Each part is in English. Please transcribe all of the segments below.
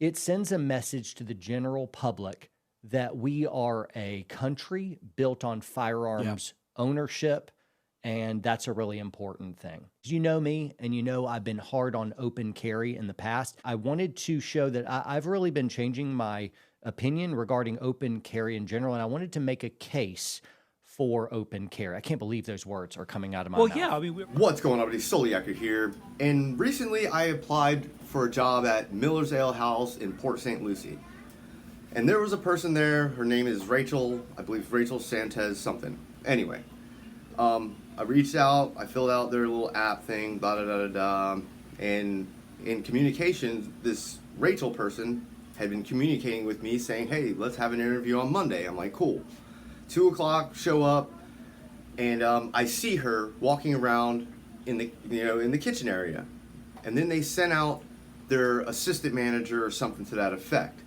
It sends a message to the general public that we are a country built on Yeah. firearms ownership, and that's a really important thing. You know me, and you know I've been hard on open carry in the past. I wanted to show that I've really been changing my opinion regarding open carry in general, and I wanted to make a case for open carry. I can't believe those words are coming out of my Well, yeah. mouth. I mean, we're What's going on, everybody? Soliaker here. And recently I applied for a job at Miller's Ale House in Port St. Lucie. And there was a person there, her name is Rachel, I believe Rachel Santes something. Anyway, I reached out, I filled out their little app thing, da da da da da. And in communications, this Rachel person had been communicating with me saying, hey, let's have an interview on Monday. I'm like, cool. 2 o'clock, show up, and I see her walking around in the in the kitchen area, and then they sent out their assistant manager or something to that effect.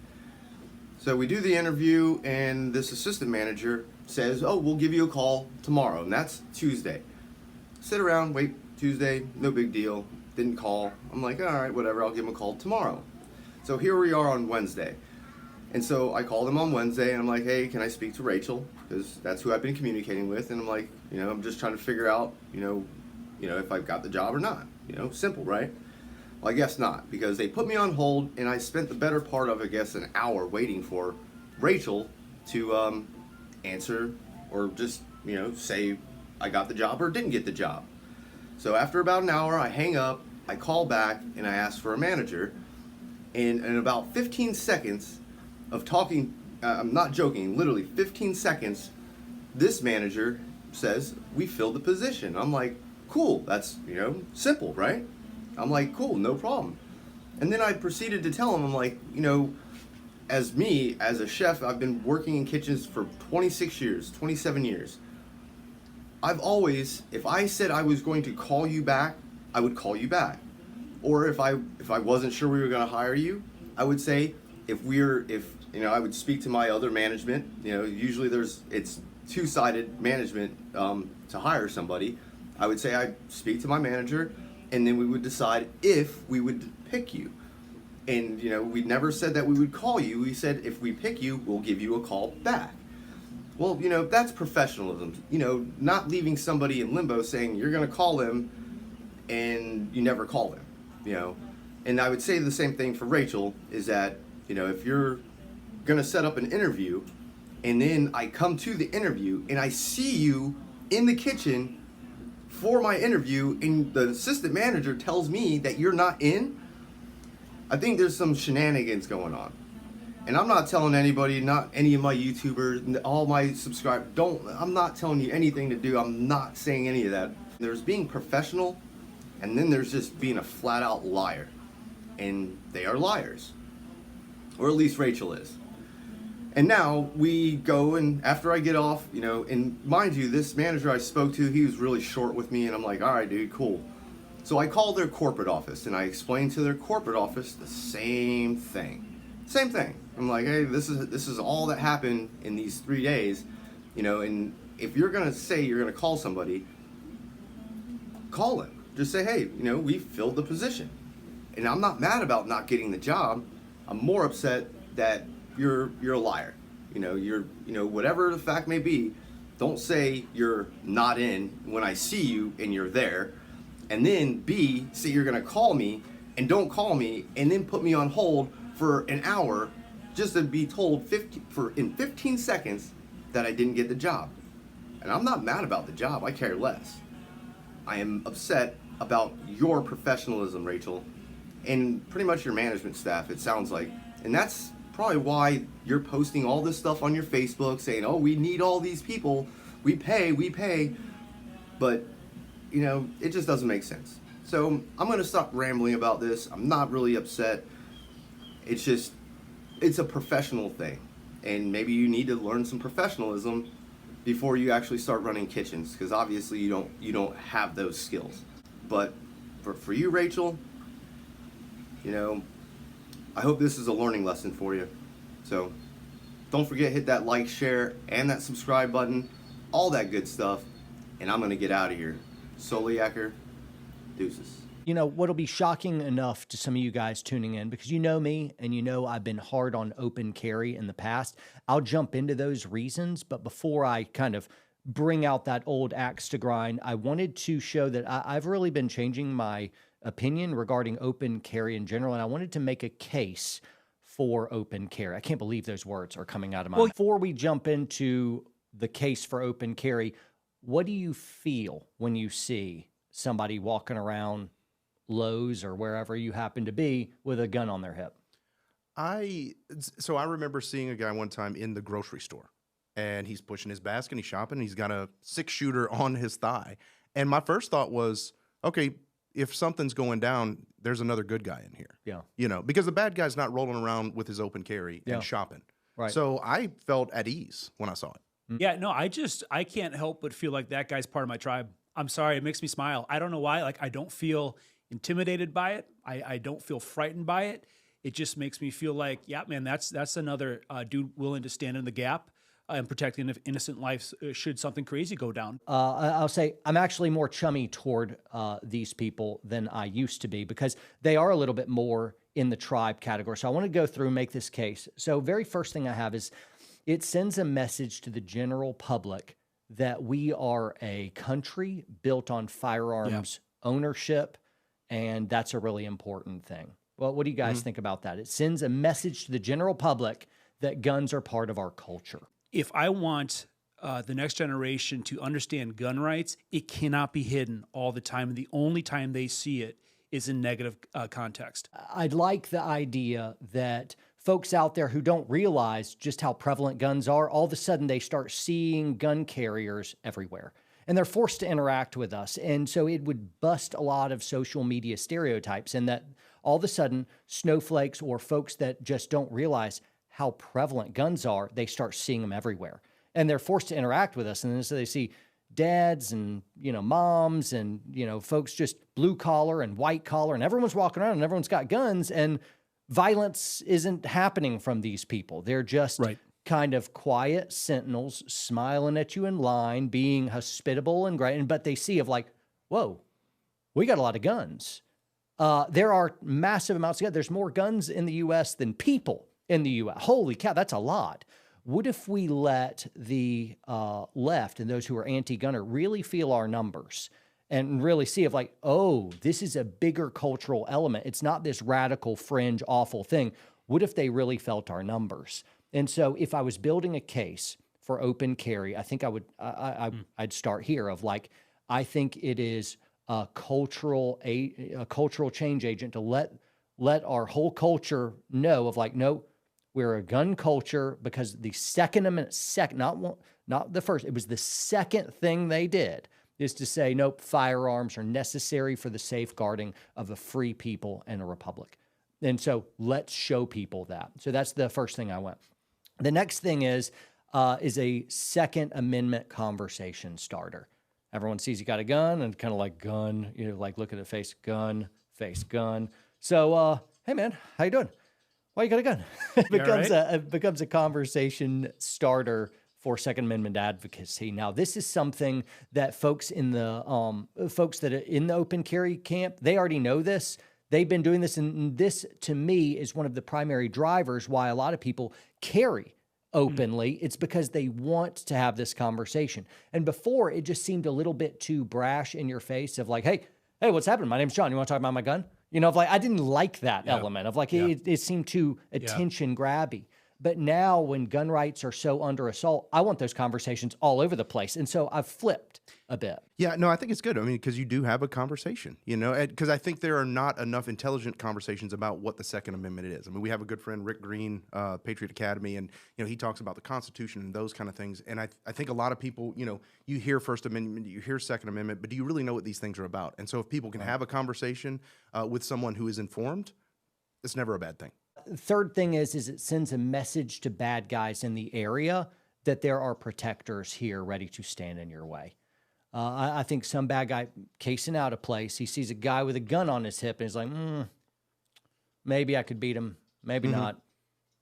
So we do the interview, and this assistant manager says, "Oh, we'll give you a call tomorrow," and that's Tuesday. Sit around, wait. Tuesday, no big deal. Didn't call. I'm like, all right, whatever. I'll give him a call tomorrow. So here we are on Wednesday. And so I called him on Wednesday, and I'm like, hey, can I speak to Rachel? Because that's who I've been communicating with. And I'm like, I'm just trying to figure out, if I've got the job or not. Simple, right? Well, I guess not, because they put me on hold, and I spent the better part of, I guess, an hour waiting for Rachel to answer or just, say I got the job or didn't get the job. So after about an hour, I hang up, I call back, and I ask for a manager. And in about 15 seconds of talking, I'm not joking, literally 15 seconds, this manager says, we filled the position. I'm like, cool, that's, simple, right? I'm like, cool, no problem. And then I proceeded to tell him, I'm like, as a chef, I've been working in kitchens for 26 years, 27 years. I've always, if I said I was going to call you back, I would call you back. Or if I wasn't sure we were going to hire you, I would say, I would speak to my other management. Usually it's two-sided management to hire somebody. I would say I'd speak to my manager, and then we would decide if we would pick you. And we never said that we would call you. We said if we pick you, we'll give you a call back. Well, that's professionalism. Not leaving somebody in limbo saying you're going to call him, and you never call him. And I would say the same thing for Rachel, is that if you're gonna set up an interview, and then I come to the interview and I see you in the kitchen for my interview, and the assistant manager tells me that you're not in, I think there's some shenanigans going on. And I'm not telling anybody, not any of my YouTubers, all my subscribers, I'm not telling you anything to do. I'm not saying any of that. There's being professional, and then there's just being a flat out liar. And they are liars. Or at least Rachel is. And now we go, and after I get off, and mind you, this manager I spoke to, he was really short with me, and I'm like, all right, dude, cool. So I called their corporate office, and I explained to their corporate office the same thing. Same thing. I'm like, hey, this is all that happened in these 3 days, and if you're gonna say you're gonna call somebody, call him. Just say, hey, we filled the position. And I'm not mad about not getting the job. I'm more upset that you're a liar. You're whatever the fact may be, don't say you're not in when I see you and you're there. And then B, say you're gonna call me and don't call me, and then put me on hold for an hour just to be told in 15 seconds that I didn't get the job. And I'm not mad about the job, I care less. I am upset about your professionalism, Rachel, and pretty much your management staff, it sounds like. And that's probably why you're posting all this stuff on your Facebook saying, oh, we need all these people, we pay. But, it just doesn't make sense. So I'm going to stop rambling about this. I'm not really upset. It's a professional thing. And maybe you need to learn some professionalism before you actually start running kitchens, because obviously you don't have those skills. But for you, Rachel, I hope this is a learning lesson for you. So don't forget, hit that like, share, and that subscribe button, all that good stuff. And I'm going to get out of here. Soliaker, deuces. You know, what'll be shocking enough to some of you guys tuning in, because you know me and you know I've been hard on open carry in the past. I'll jump into those reasons, but before I kind of bring out that old axe to grind, I wanted to show that I've really been changing my opinion regarding open carry in general, and I wanted to make a case for open carry. I can't believe those words are coming out of my mouth. Before we jump into the case for open carry, what do you feel when you see somebody walking around Lowe's or wherever you happen to be with a gun on their hip? So I remember seeing a guy one time in the grocery store, and he's pushing his basket, and he's shopping, and he's got a 6-shooter on his thigh. And my first thought was, okay, if something's going down, there's another good guy in here. Yeah. You know, because the bad guy's not rolling around with his open carry and shopping. Right. So I felt at ease when I saw it. Yeah, no, I can't help but feel like that guy's part of my tribe. I'm sorry, it makes me smile. I don't know why. Like, I don't feel intimidated by it. I don't feel frightened by it. It just makes me feel like, yeah, man, that's another dude willing to stand in the gap and protect innocent lives should something crazy go down. I'll say I'm actually more chummy toward these people than I used to be, because they are a little bit more in the tribe category. So I want to go through and make this case. So very first thing I have is, it sends a message to the general public that we are a country built on firearms ownership, and that's a really important thing. Well, what do you guys think about that? It sends a message to the general public that guns are part of our culture. If I want the next generation to understand gun rights, it cannot be hidden all the time. And the only time they see it is in negative context. I'd like the idea that folks out there who don't realize just how prevalent guns are, all of a sudden they start seeing gun carriers everywhere, and they're forced to interact with us. And so it would bust a lot of social media stereotypes, and that all of a sudden snowflakes or folks that just don't realize how prevalent guns are, they start seeing them everywhere, and they're forced to interact with us. And then so they see dads and, you know, moms and, you know, folks just blue collar and white collar, and everyone's walking around and everyone's got guns, and violence isn't happening from these people. They're just kind of quiet sentinels smiling at you in line, being hospitable and great. But they see of like, whoa, we got a lot of guns. There are massive amounts of guns. There's more guns in the U.S. than people in the U.S. Holy cow, that's a lot. What if we let the left and those who are anti-gunner really feel our numbers and really see of like, oh, this is a bigger cultural element. It's not this radical fringe awful thing. What if they really felt our numbers? And so if I was building a case for open carry, I think I'd start here of like, I think it is a cultural change agent to let our whole culture know of like, no, we're a gun culture, because the Second Amendment, not the first, it was the second thing they did, is to say, nope, firearms are necessary for the safeguarding of a free people and a republic. And so let's show people that. So that's the first thing I went. The next thing is a Second Amendment conversation starter. Everyone sees you got a gun and kind of like gun, you know, like look at the face, gun, face, gun. So, hey man, how you doing? Why you got a gun? It becomes a conversation starter for Second Amendment advocacy. Now, this is something that folks in the folks that are in the open carry camp, they already know this. They've been doing this, and this, to me, is one of the primary drivers why a lot of people carry openly. It's because they want to have this conversation. And before, it just seemed a little bit too brash in your face of like, hey, what's happening? My name's John. You want to talk about my gun? You know, of like, I didn't like that element of like, it seemed too attention grabby. But now when gun rights are so under assault, I want those conversations all over the place. And so I've flipped a bit. Yeah, no, I think it's good. I mean, because you do have a conversation, you know, because I think there are not enough intelligent conversations about what the Second Amendment is. I mean, we have a good friend, Rick Green, Patriot Academy, and, you know, he talks about the Constitution and those kind of things. And I think a lot of people, you know, you hear First Amendment, you hear Second Amendment, but do you really know what these things are about? And so if people can have a conversation with someone who is informed, it's never a bad thing. Third thing is it sends a message to bad guys in the area that there are protectors here ready to stand in your way. I think some bad guy casing out a place, he sees a guy with a gun on his hip and he's like, maybe I could beat him, maybe not.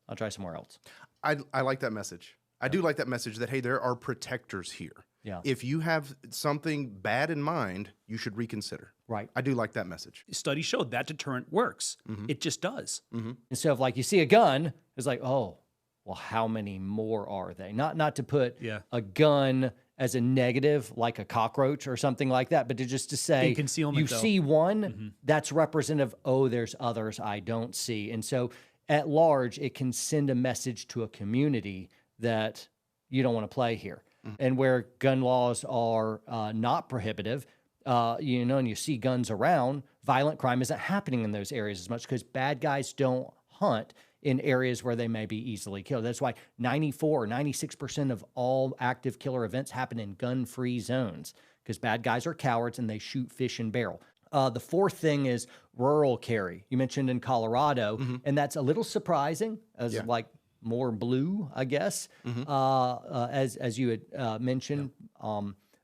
I'll try somewhere else. I like that message. I do like that message that, hey, there are protectors here. Yeah. If you have something bad in mind, you should reconsider. Right. I do like that message. Studies showed that deterrent works. It just does. Instead of like you see a gun, it's like, oh, well, how many more are they? Not to put Yeah. a gun as a negative, like a cockroach or something like that, but just to say, In concealment, you though. see one, that's representative. Oh, there's others I don't see, and so at large, it can send a message to a community that you don't want to play here. And where gun laws are not prohibitive, and you see guns around, violent crime isn't happening in those areas as much because bad guys don't hunt in areas where they may be easily killed. That's why 94 or 96% of all active killer events happen in gun-free zones because bad guys are cowards and they shoot fish in barrel. The fourth thing is rural carry. You mentioned in Colorado, and that's a little surprising as like more blue, I guess, as you had mentioned.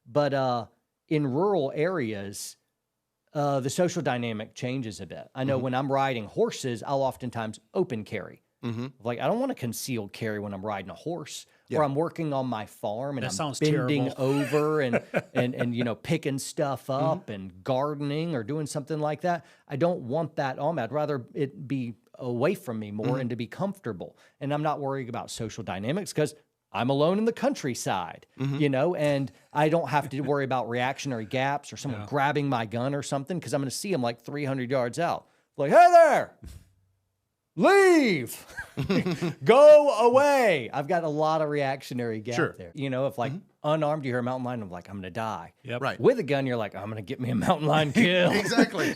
But in rural areas, the social dynamic changes a bit. I know when I'm riding horses, I'll oftentimes open carry. Like I don't want to concealed carry when I'm riding a horse, or I'm working on my farm and That I'm sounds bending terrible. over and picking stuff up and gardening or doing something like that. I don't want that on me. I'd rather it be away from me more and to be comfortable. And I'm not worrying about social dynamics because I'm alone in the countryside, and I don't have to worry about reactionary gaps or someone grabbing my gun or something because I'm going to see them like 300 yards out. Like, hey there, leave, go away. I've got a lot of reactionary gap Sure. there. If like unarmed, you hear a mountain lion, I'm like, I'm going to die. Yep. Right. With a gun, you're like, I'm going to get me a mountain lion kill. Exactly.